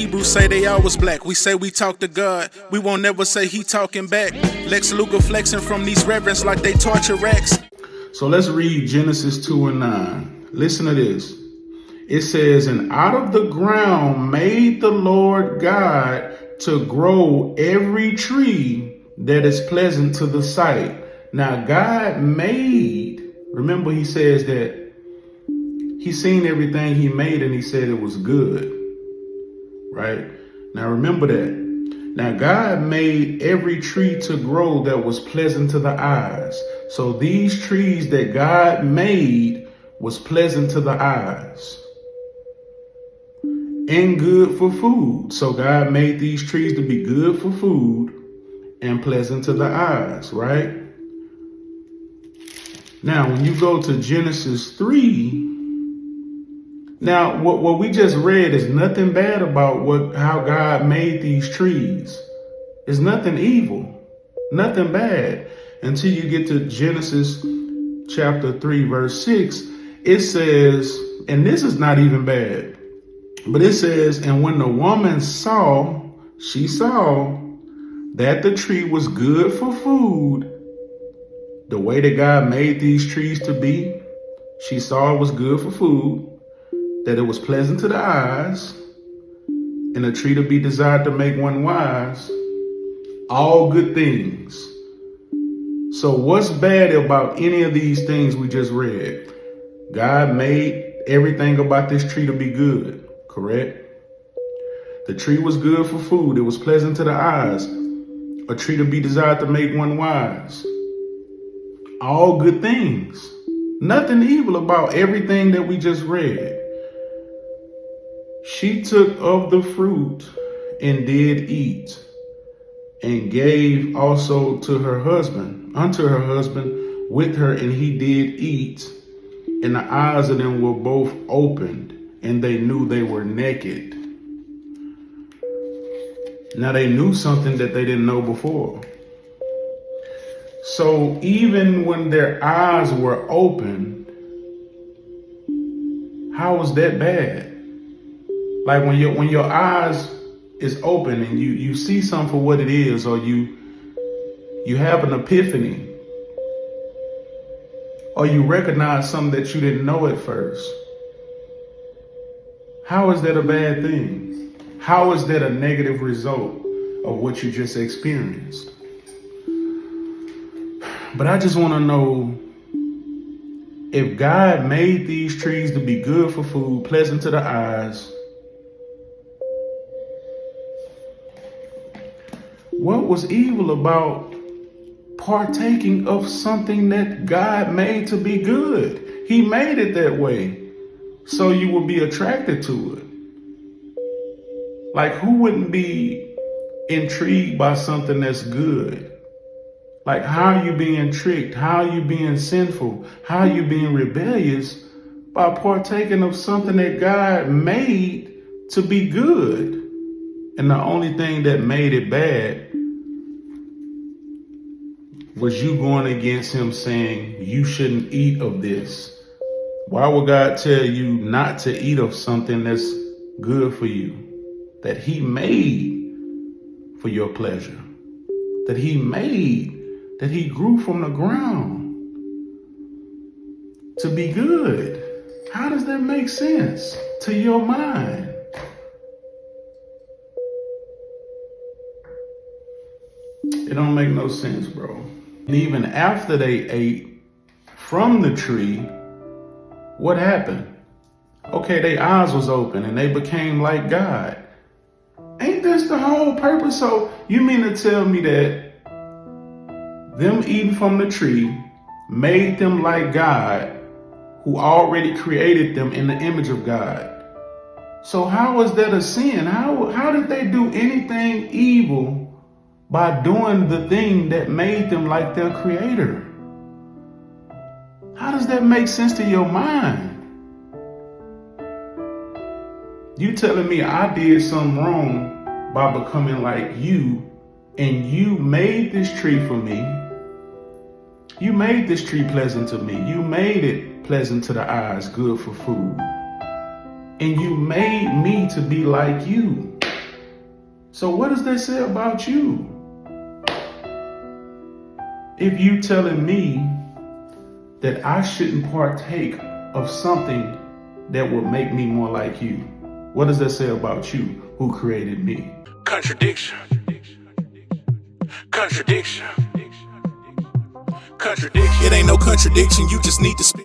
Hebrews say they always black. We say we talk to God. We won't never say he talking back. Lex Luger flexing from these reverends like they torture racks. So let's read Genesis 2 and 9. Listen to this. It says, and out of the ground made the Lord God to grow every tree that is pleasant to the sight. Now God made, remember he says that he seen everything he made and he said it was good, right? Now remember that. Now God made every tree to grow that was pleasant to the eyes. So these trees that God made was pleasant to the eyes and good for food. So God made these trees to be good for food and pleasant to the eyes, right? Now, when you go to Genesis 3, now what we just read is nothing bad about how God made these trees. It's nothing evil, nothing bad, until you get to Genesis chapter 3, verse 6. It says, and this is not even bad, but it says, and when the woman saw, she saw that the tree was good for food, the way that God made these trees to be, she saw it was good for food, that it was pleasant to the eyes, and a tree to be desired to make one wise, all good things. So what's bad about any of these things we just read? God made everything about this tree to be good, correct? The tree was good for food. It was pleasant to the eyes. A tree to be desired to make one wise. All good things. Nothing evil about everything that we just read. She took of the fruit and did eat, and gave also to her husband, unto her husband with her, and he did eat. And the eyes of them were both opened, and they knew they were naked. Now they knew something that they didn't know before. So even when their eyes were open, how was that bad? Like when your eyes is open and you see something for what it is, or you have an epiphany, or you recognize something that you didn't know at first. How is that a bad thing? How is that a negative result of what you just experienced? But I just want to know, if God made these trees to be good for food, pleasant to the eyes, what was evil about partaking of something that God made to be good? He made it that way, so you will be attracted to it. Like, who wouldn't be intrigued by something that's good? Like, how are you being tricked? How are you being sinful? How are you being rebellious by partaking of something that God made to be good? And the only thing that made it bad was you going against him, saying you shouldn't eat of this. Why would God tell you not to eat of something that's good for you, that he made for your pleasure, that he made, that he grew from the ground to be good? How does that make sense to your mind? It don't make no sense, bro. And even after they ate from the tree, what happened? Okay, their eyes was open and they became like God. Ain't this the whole purpose? So you mean to tell me that them eating from the tree made them like God, who already created them in the image of God? So how is that a sin? How did they do anything evil by doing the thing that made them like their creator? How does that make sense to your mind? You telling me I did something wrong by becoming like you, and you made this tree for me. You made this tree pleasant to me. You made it pleasant to the eyes, good for food. And you made me to be like you. So what does that say about you? If you telling me that I shouldn't partake of something that would make me more like you, what does that say about you who created me? Contradiction. Contradiction. Contradiction. It ain't no contradiction, you just need to speak.